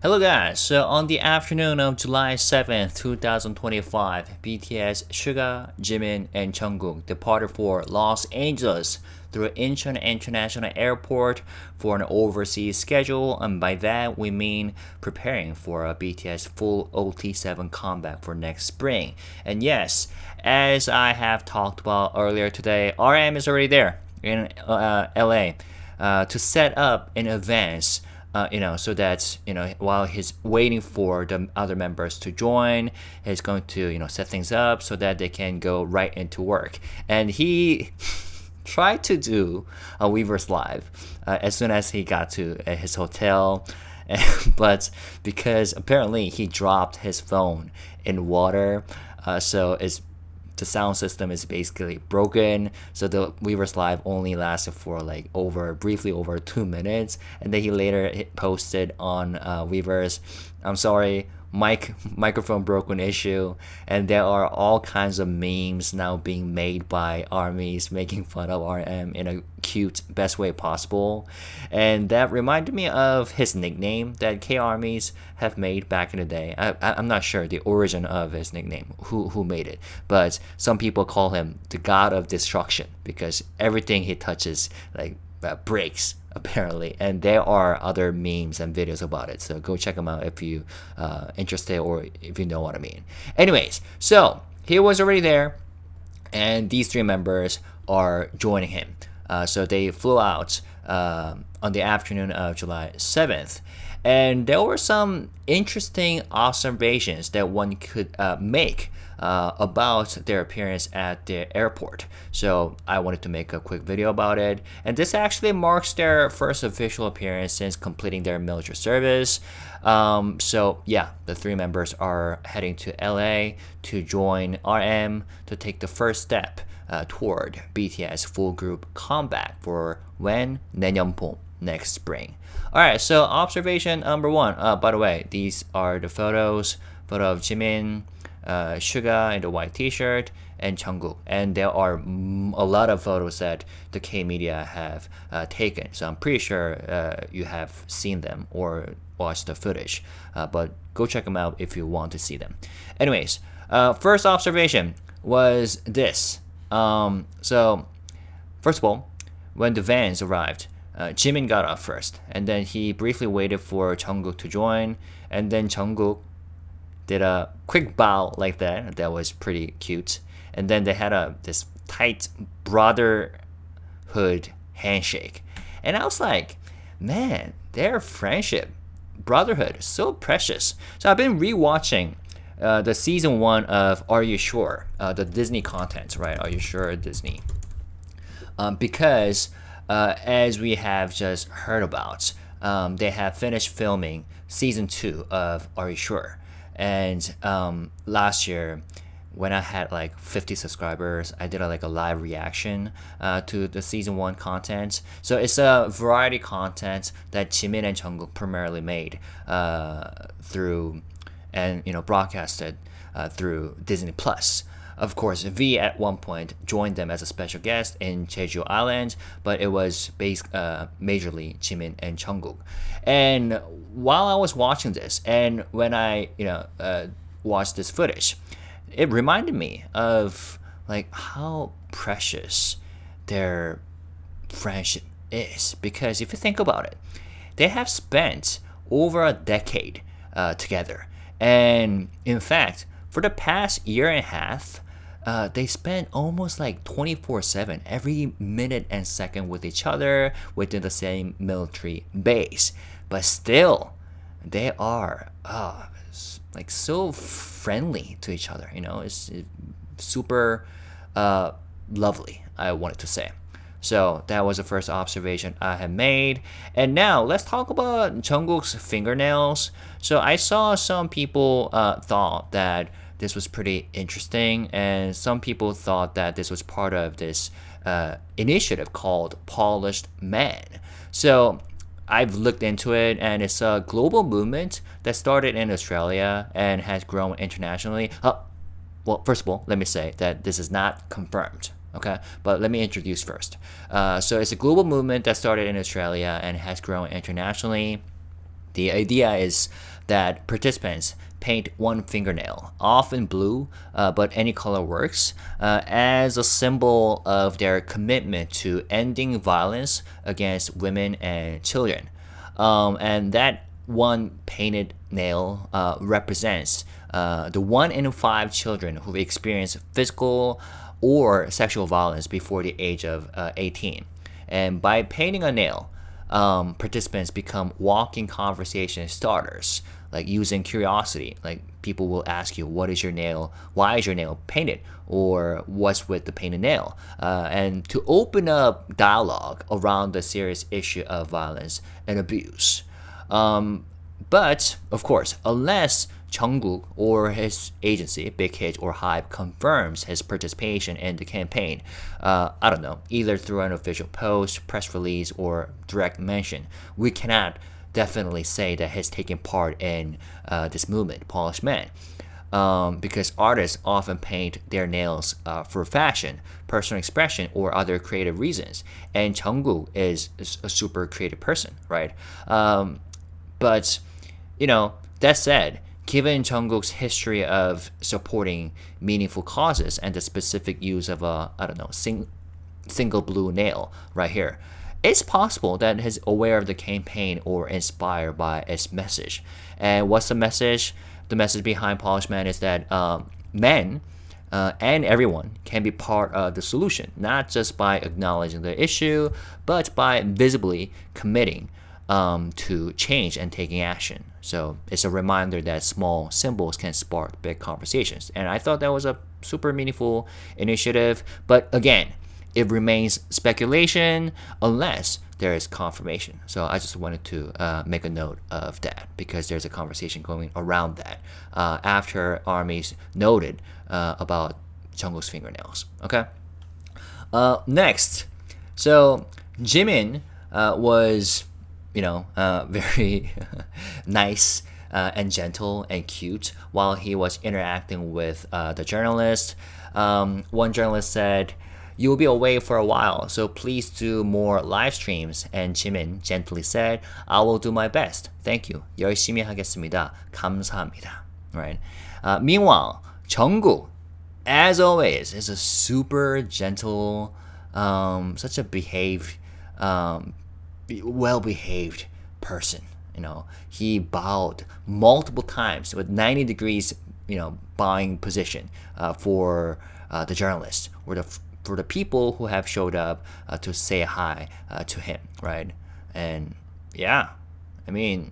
Hello guys, so on the afternoon of July 7th, 2025, BTS, SUGA, Jimin, and Jungkook departed for Los Angeles through Incheon International Airport for an overseas schedule, and by that we mean preparing for a BTS full OT7 comeback for next spring. And yes, as I have talked about earlier today, RM is already there in LA to set up in advance so that while he's waiting for the other members to join, he's going to set things up so that they can go right into work. And he tried to do a Weverse live as soon as he got to his hotel, but because apparently he dropped his phone in water, so the sound system is basically broken, so the Weverse live only lasted for briefly over 2 minutes, and then he later posted on Weverse, "I'm sorry, microphone broken issue," and there are all kinds of memes now being made by armies making fun of RM in a cute best way possible, and that reminded me of his nickname that K armies have made back in the day. I'm not sure the origin of his nickname, who made it, but some people call him the God of Destruction because everything he touches breaks apparently, and there are other memes and videos about it, so go check them out if you interested or if you know what I mean. Anyways, so he was already there and these three members are joining him, so they flew out on the afternoon of July 7th, and there were some interesting observations that one could make about their appearance at the airport. So I wanted to make a quick video about it, and this actually marks their first official appearance since completing their military service. So yeah, the three members are heading to LA to join RM to take the first step toward BTS full group comeback for when 내년 봄, next spring. Alright, so observation number one. By the way, these are the photo of Jimin, SUGA in the white t-shirt, and Jungkook, and there are a lot of photos that the K-media have taken, so I'm pretty sure you have seen them or watched the footage, but go check them out if you want to see them. Anyways, first observation was this. So first of all, when the vans arrived, Jimin got up first, and then he briefly waited for Jungkook to join, and then Jungkook did a quick bow like that. That was pretty cute. And then they had this tight brotherhood handshake. And I was like, man, their friendship, brotherhood is so precious. So I've been rewatching the season 1 of Are You Sure? The Disney content, right? Are You Sure, Disney? Because as we have just heard about, they have finished filming season 2 of Are You Sure? And last year, when I had 50 subscribers, I did a live reaction to the season 1 content. So it's a variety content that Jimin and Jungkook primarily made through and broadcasted through Disney Plus. Of course, V at one point joined them as a special guest in Jeju Island, but it was based majorly Jimin and Jungkook. And while I was watching this, and when I watched this footage, it reminded me of how precious their friendship is. Because if you think about it, they have spent over a decade together, and in fact, for the past year and a half, they spend almost 24/7, every minute and second with each other within the same military base. But still, they are so friendly to each other. It's super lovely, I wanted to say. So that was the first observation I had made. And now let's talk about Jungkook's fingernails. So I saw some people thought that this was pretty interesting, and some people thought that this was part of this initiative called Polished Man. So I've looked into it, and it's a global movement that started in Australia and has grown internationally. Well, first of all, let me say that this is not confirmed, okay? But let me introduce first. So it's a global movement that started in Australia and has grown internationally. The idea is that participants paint one fingernail, often blue, but any color works, as a symbol of their commitment to ending violence against women and children. And that one painted nail represents the 1 in 5 children who've experienced physical or sexual violence before the age of 18. And by painting a nail, participants become walking conversation starters, like using curiosity. Like people will ask you, what is your nail? Why is your nail painted? Or what's with the painted nail? And to open up dialogue around the serious issue of violence and abuse. But, of course, unless Jungkook or his agency, Big Hit or HYBE, confirms his participation in the campaign, I don't know, either through an official post, press release, or direct mention, we cannot definitely say that he's taking part in this movement, Polish Man. Because artists often paint their nails for fashion, personal expression, or other creative reasons. And Jungkook is a super creative person, right? But, that said, given Jungkook's history of supporting meaningful causes and the specific use of a, single blue nail right here, it's possible that he's aware of the campaign or inspired by its message. And what's the message? The message behind Polish Man is that men and everyone can be part of the solution, not just by acknowledging the issue, but by visibly committing to change and taking action. So it's a reminder that small symbols can spark big conversations. And I thought that was a super meaningful initiative. But again, it remains speculation unless there is confirmation. So I just wanted to make a note of that because there's a conversation going around that after armies noted about Jungkook's fingernails. Okay. Next, so Jimin was very nice and gentle and cute while he was interacting with the journalist. One journalist said, "You will be away for a while, so please do more live streams." And Jimin gently said, "I will do my best. Thank you. 열심히 하겠습니다. 감사합니다." Right. Meanwhile, Jungkook, as always, is a super gentle, such a well-behaved person. He bowed multiple times with 90 degrees, bowing position for the journalists or for the people who have showed up to say hi to him, right? And yeah, man,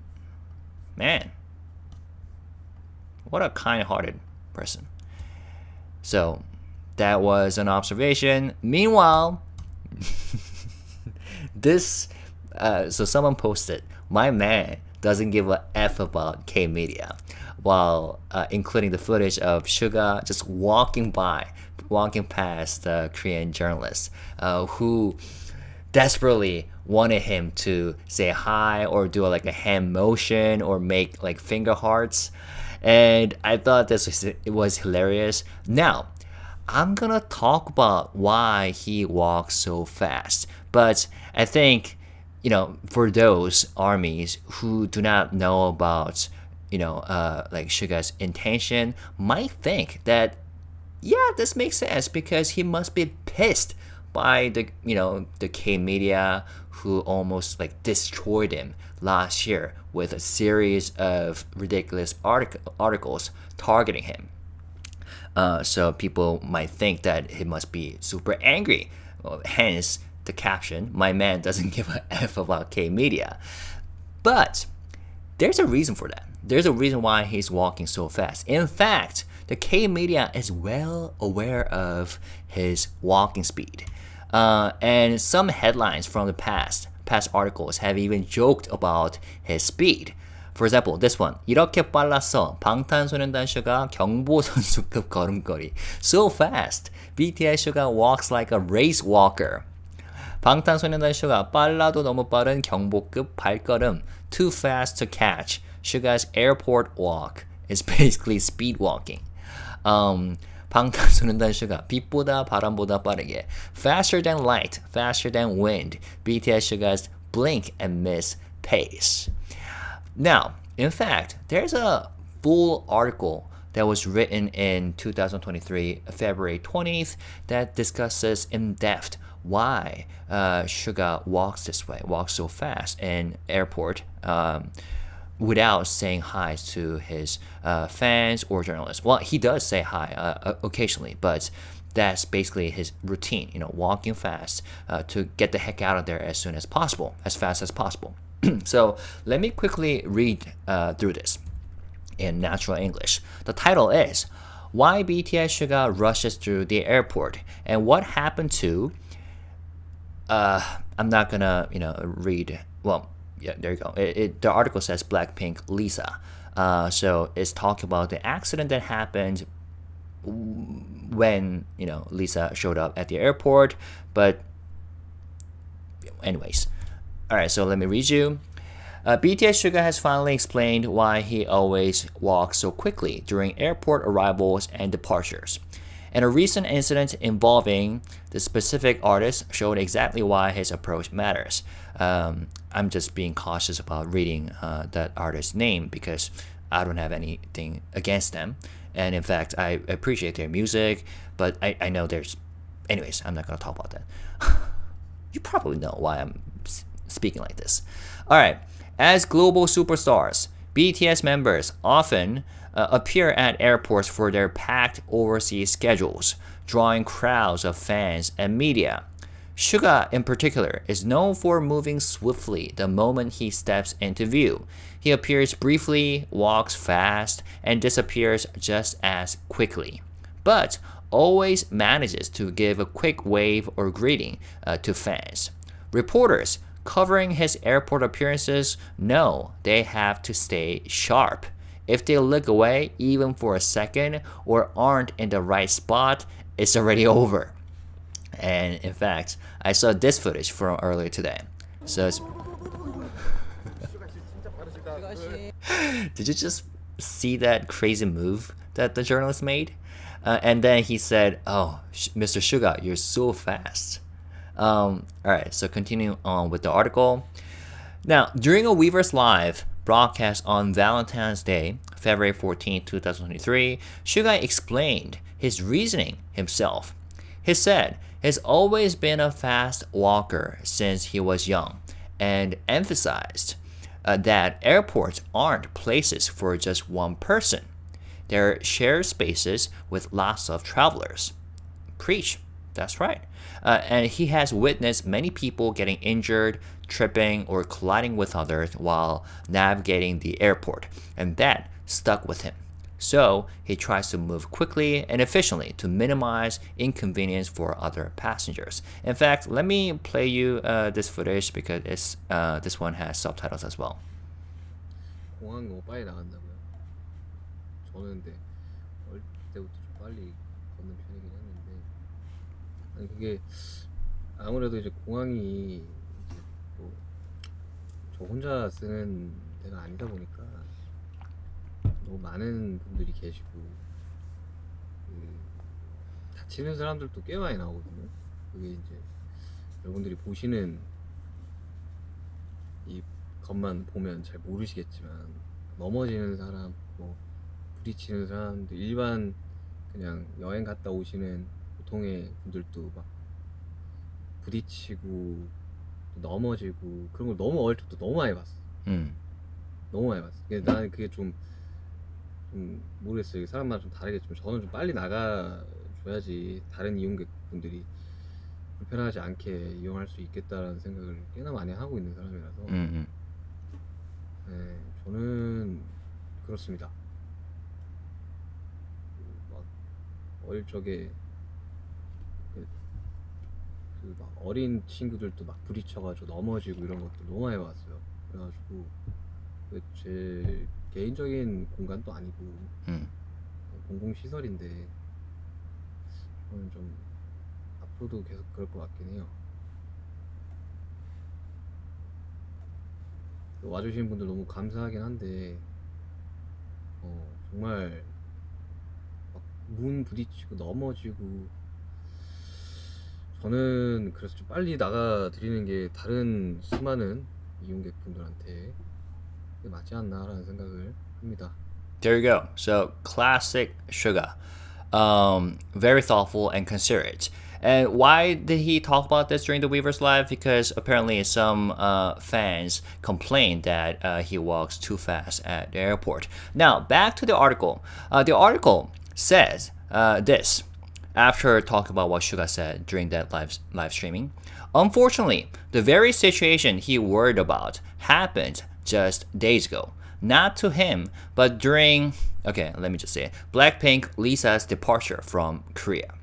what a kind-hearted person. So that was an observation. Meanwhile, so someone posted, "My man doesn't give a F about K-media," while including the footage of SUGA just walking past the Korean journalist who desperately wanted him to say hi or do a hand motion or make finger hearts. And I thought it was hilarious. Now, I'm gonna talk about why he walks so fast. But I think, for those armies who do not know about, SUGA's intention, might think that, yeah, this makes sense because he must be pissed by the K-media who almost destroyed him last year with a series of ridiculous articles targeting him. So people might think that he must be super angry. Hence the caption, "My man doesn't give a F about K-media." But there's a reason for that. There's a reason why he's walking so fast. In fact, the K-media is well aware of his walking speed. And some headlines from the past articles have even joked about his speed. For example, this one. "이렇게 빨랐어. 방탄소년단 슈가 경보 선수급 걸음걸이." So fast. BTS Suga walks like a race walker. 방탄소년단 슈가 빨라도 너무 빠른 경보급 발걸음. Too fast to catch. Suga's airport walk is basically speed walking. 방탄소년단 슈가 빛보다 바람보다 빠르게. Faster than light, faster than wind. BTS Suga's blink and miss pace. Now, In fact, there's a full article that was written in 2023, February 20th, that discusses in depth why SUGA walks this way, walks so fast in airport without saying hi to his fans or journalists. Well, he does say hi occasionally, but that's basically his routine, walking fast to get the heck out of there as soon as possible, as fast as possible. So let me quickly read through this in natural English. The title is Why BTS SUGA Rushes Through the Airport and What Happened to I'm not gonna read. Well, yeah, there you go. The article says Blackpink Lisa. So it's talking about the accident that happened when Lisa showed up at the airport. But anyways, all right. So let me read you. BTS SUGA has finally explained why he always walks so quickly during airport arrivals and departures. And a recent incident involving the specific artist showed exactly why his approach matters. I'm just being cautious about reading that artist's name because I don't have anything against them. And in fact, I appreciate their music, but I know there's... Anyways, I'm not going to talk about that. You probably know why I'm speaking like this. All right. As global superstars, BTS members often appear at airports for their packed overseas schedules, drawing crowds of fans and media. SUGA, in particular, is known for moving swiftly the moment he steps into view. He appears briefly, walks fast, and disappears just as quickly, but always manages to give a quick wave or greeting to fans. Reporters covering his airport appearances know they have to stay sharp. If they look away even for a second or aren't in the right spot, it's already over. And in fact, I saw this footage from earlier today. So it's... Did you just see that crazy move that the journalist made? And then he said, "Oh, Mr. SUGA, you're so fast." Alright, so continuing on with the article. Now, during a Weverse Live broadcast on Valentine's Day, February 14, 2023, SUGA explained his reasoning himself. He said he's always been a fast walker since he was young and emphasized that airports aren't places for just one person. They're shared spaces with lots of travelers. Preach. That's right. And he has witnessed many people getting injured, tripping, or colliding with others while navigating the airport, and that stuck with him. So he tries to move quickly and efficiently to minimize inconvenience for other passengers. In fact, let me play you this footage because this one has subtitles as well. 공항 너무 빨리 나간다고요? 저는 근데 어릴 때부터 좀 빨리 걷는 편이긴 했는데 아니 그게 아무래도 이제 공항이 이제 뭐 저 혼자 쓰는 데가 아니다 보니까 너무 많은 분들이 계시고 다치는 사람들도 꽤 많이 나오거든요. 그게 이제 여러분들이 보시는 이 것만 보면 잘 모르시겠지만 넘어지는 사람, 뭐 부딪히는 사람들, 일반 그냥 여행 갔다 오시는 보통의 분들도 막 부딪히고 넘어지고 그런 걸 너무 어릴 때부터 너무 많이 봤어. 너무 많이 봤어. 나는 그게 좀 모르겠어요. 사람마다 좀 다르겠지만 저는 좀 빨리 나가줘야지 다른 이용객분들이 불편하지 않게 이용할 수 있겠다라는 생각을 꽤나 많이 하고 있는 사람이라서 네, 저는 그렇습니다. 막 어릴 적에 막 어린 친구들도 막 부딪혀가지고 넘어지고 이런 것도 너무 많이 봤어요. 그래가지고 제 개인적인 공간도 아니고 공공시설인데 저는 좀 앞으로도 계속 그럴 것 같긴 해요. 와주신 분들 너무 감사하긴 한데 정말 막 문 부딪히고 넘어지고 저는 그래서 좀 빨리 나가 드리는 게 다른 수많은 이용객분들한테 그게 맞지 않나라는 생각을 합니다. There you go. So classic Suga. Very thoughtful and considerate. And why did he talk about this during the Weavers Live? Because apparently some fans complained that he walks too fast at the airport. Now, back to the article. The article says this after talking about what Suga said during that live streaming. Unfortunately, the very situation he worried about happened just days ago. Not to him, but during, okay, let me just say it, Blackpink Lisa's departure from Korea.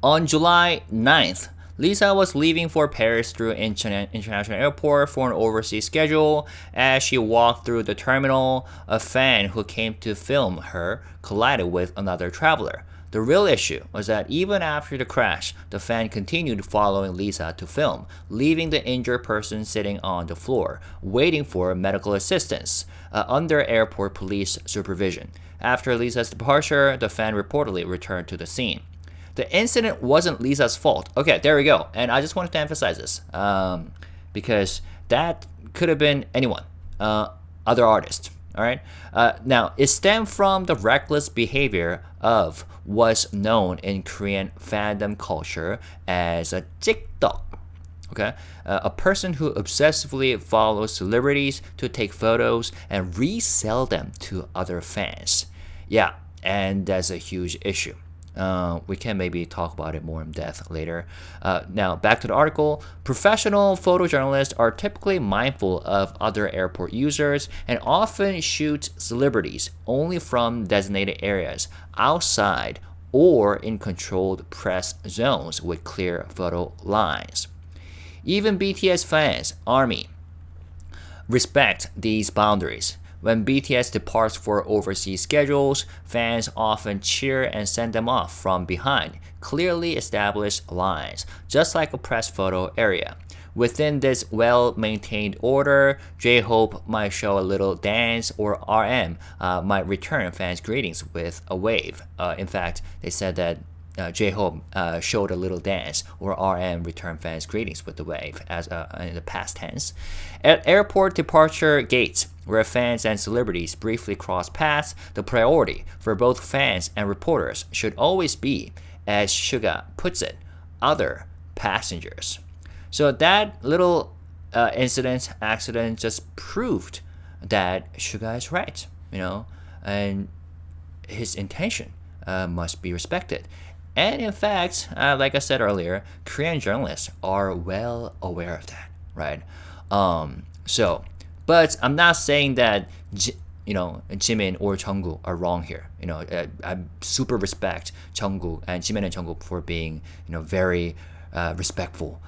On July 9th, Lisa was leaving for Paris through International Airport for an overseas schedule. As she walked through the terminal, a fan who came to film her collided with another traveler. The real issue was that even after the crash, the fan continued following Lisa to film, leaving the injured person sitting on the floor, waiting for medical assistance, under airport police supervision. After Lisa's departure, the fan reportedly returned to the scene. The incident wasn't Lisa's fault. Okay, there we go. And I just wanted to emphasize this because that could have been anyone, other artist. All right. Now, it stemmed from the reckless behavior of what's known in Korean fandom culture as a TikTok. Okay, a person who obsessively follows celebrities to take photos and resell them to other fans. Yeah, and that's a huge issue. We can maybe talk about it more in depth later. Now, back to the article. Professional photojournalists are typically mindful of other airport users and often shoot celebrities only from designated areas outside or in controlled press zones with clear photo lines. Even BTS fans, ARMY, respect these boundaries. When BTS departs for overseas schedules, fans often cheer and send them off from behind clearly established lines, just like a press photo area. Within this well-maintained order, J-Hope might show a little dance, or RM might return fans' greetings with a wave. In fact, they said that J-Hope showed a little dance, or RM returned fans' greetings with the wave, as in the past tense. At airport departure gates, where fans and celebrities briefly cross paths, the priority for both fans and reporters should always be, as SUGA puts it, other passengers. So that little accident just proved that SUGA is right, and his intention must be respected. And in fact, like I said earlier, Korean journalists are well aware of that, right? But I'm not saying that Jimin or Jungkook are wrong here. I super respect Jungkook and Jimin and Jungkook for being very respectful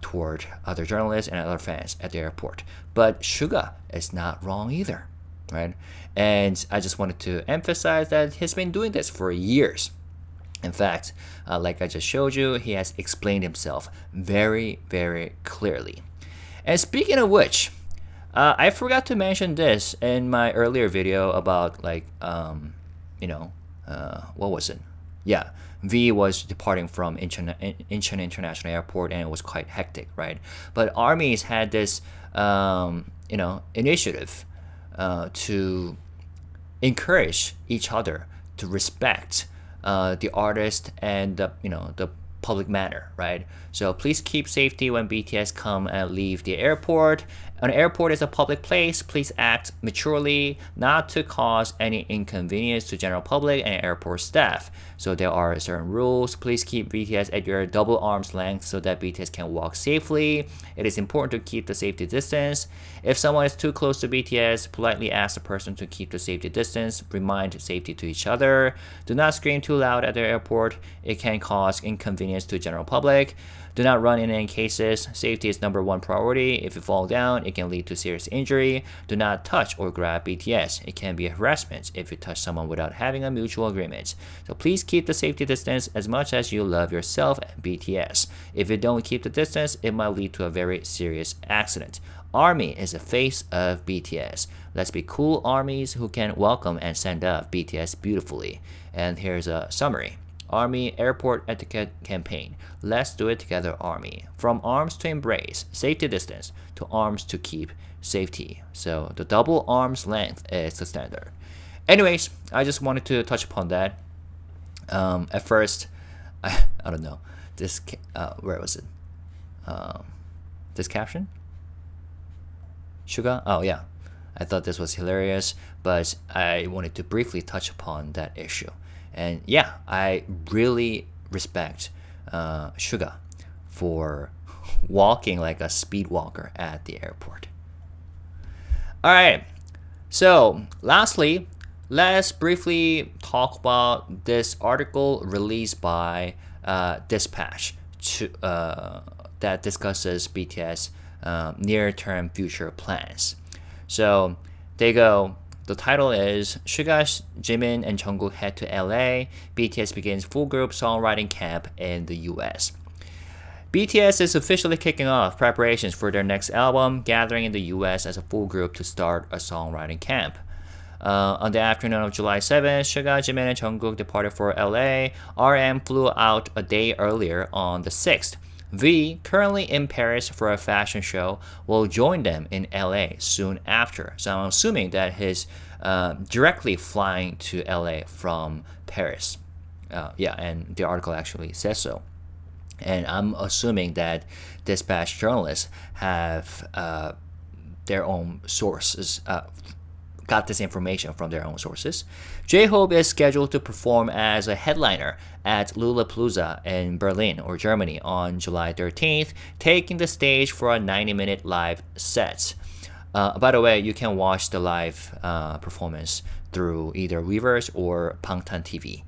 toward other journalists and other fans at the airport. But SUGA is not wrong either, right? And I just wanted to emphasize that he's been doing this for years. In fact, like I just showed you, he has explained himself very, very clearly. And speaking of which, I forgot to mention this in my earlier video about what was it? Yeah, V was departing from Incheon International Airport and it was quite hectic, right? But armies had this, initiative to encourage each other to respect the artist and the public manner, right? So please keep safety when BTS come and leave the airport. An airport is a public place. Please act maturely, not to cause any inconvenience to general public and airport staff. So there are certain rules. Please keep BTS at your double arm's length so that BTS can walk safely. It is important to keep the safety distance. If someone is too close to BTS, politely ask the person to keep the safety distance. Remind safety to each other. Do not scream too loud at the airport. It can cause inconvenience to general public. Do not run in any cases. Safety is number one priority. If you fall down, it can lead to serious injury. Do not touch or grab BTS. It can be harassment if you touch someone without having a mutual agreement. So please keep the safety distance as much as you love yourself and BTS. If you don't keep the distance, it might lead to a very serious accident. ARMY is the face of BTS. Let's be cool armies who can welcome and send off BTS beautifully. And here's a summary. Army Airport Etiquette Campaign. Let's do it together, Army. From arms to embrace, safety distance, to arms to keep safety. So the double arms length is the standard. Anyways, I just wanted to touch upon that. At first, I don't know. This where was it? This caption? SUGA? Oh yeah. I thought this was hilarious, but I wanted to briefly touch upon that issue. And yeah, I really respect SUGA for walking like a speed walker at the airport. All right. So, lastly, let's briefly talk about this article released by Dispatch that discusses BTS near-term future plans. So they go, the title is SUGA, Jimin, and Jungkook head to LA. BTS begins full group songwriting camp in the US. BTS is officially kicking off preparations for their next album, gathering in the US as a full group to start a songwriting camp. On the afternoon of July 7th, SUGA, Jimin, and Jungkook departed for LA. RM flew out a day earlier on the 6th. V, currently in Paris for a fashion show, will join them in LA soon after. So I'm assuming that he's directly flying to LA from Paris. Yeah, and the article actually says so. And I'm assuming that Dispatch journalists have their own sources, got this information from their own sources. J-Hope is scheduled to perform as a headliner at Lollapalooza in Berlin or Germany on July 13th, taking the stage for a 90-minute live set. By the way, you can watch the live performance through either Weverse or Bangtan TV.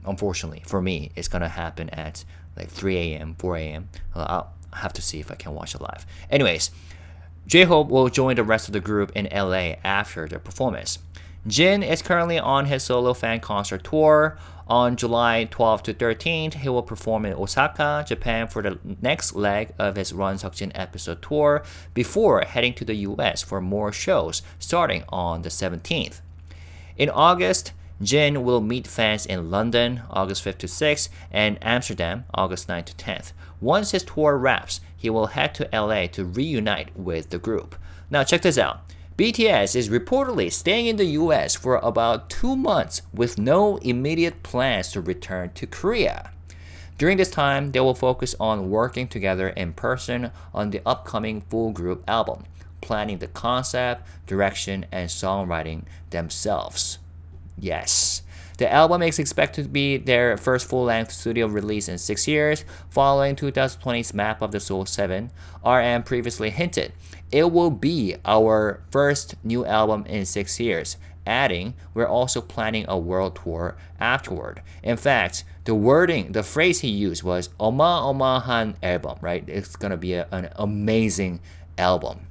Unfortunately, for me, it's gonna happen at like 3 a.m., 4 a.m. I'll have to see if I can watch it live. Anyways, J-Hope will join the rest of the group in LA after the performance. Jin is currently on his solo fan concert tour. On July 12th to 13th, he will perform in Osaka, Japan for the next leg of his Run Seokjin episode tour before heading to the US for more shows starting on the 17th. In August, Jin will meet fans in London, August 5th to 6th, and Amsterdam, August 9th to 10th. Once his tour wraps, he will head to LA to reunite with the group. Now check this out. BTS is reportedly staying in the US for about 2 months with no immediate plans to return to Korea. During this time, they will focus on working together in person on the upcoming full group album, planning the concept, direction, and songwriting themselves. Yes. The album is expected to be their first full-length studio release in 6 years, following 2020's Map of the Soul 7. RM previously hinted, "It will be our first new album in 6 years," adding, "We're also planning a world tour afterward." In fact, the phrase he used was "어마어마한 album," right? It's gonna be an amazing album.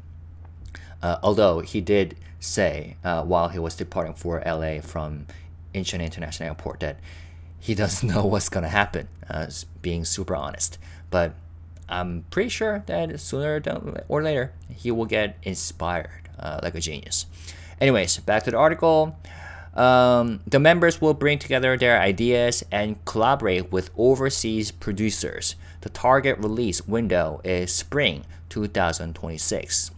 Although he did say while he was departing for LA from Incheon International Airport that he doesn't know what's gonna happen, being super honest. But I'm pretty sure that sooner or later he will get inspired like a genius. Anyways, back to the article. The members will bring together their ideas and collaborate with overseas producers. The target release window is spring 2026.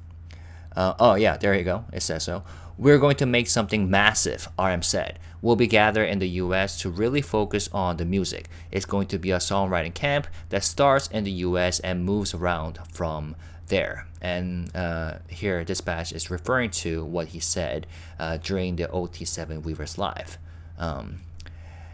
Oh yeah, there you go. It says so. "We're going to make something massive," RM said. "We'll be gathered in the US to really focus on the music. It's going to be a songwriting camp that starts in the US and moves around from there." And here Dispatch is referring to what he said during the OT7 Weverse Live.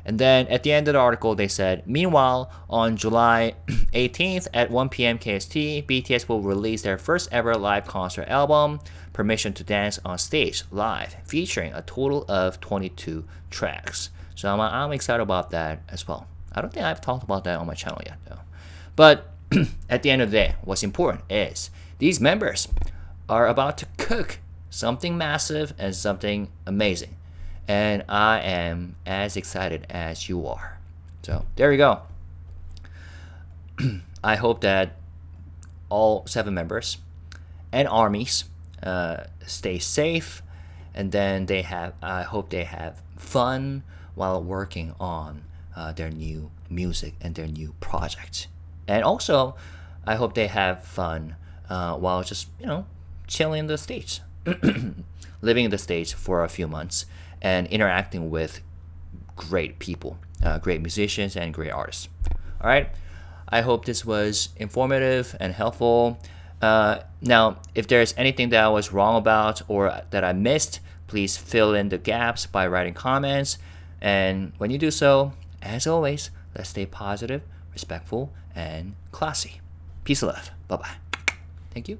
And then at the end of the article, they said, "Meanwhile, on July 18th at 1 p.m. KST, BTS will release their first ever live concert album, Permission to Dance on Stage Live, featuring a total of 22 tracks." So I'm excited about that as well. I don't think I've talked about that on my channel yet, though. But at the end of the day, what's important is these members are about to cook something massive and something amazing. And I am as excited as you are. So there you go. I hope that all 7 members and armies stay safe, and then I hope they have fun while working on their new music and their new project. And also, I hope they have fun while just, chilling in the States, living in the States for a few months and interacting with great people, great musicians, and great artists. All right. I hope this was informative and helpful. Now, if there's anything that I was wrong about or that I missed, please fill in the gaps by writing comments. And when you do so, as always, let's stay positive, respectful, and classy. Peace and love. Bye bye. Thank you.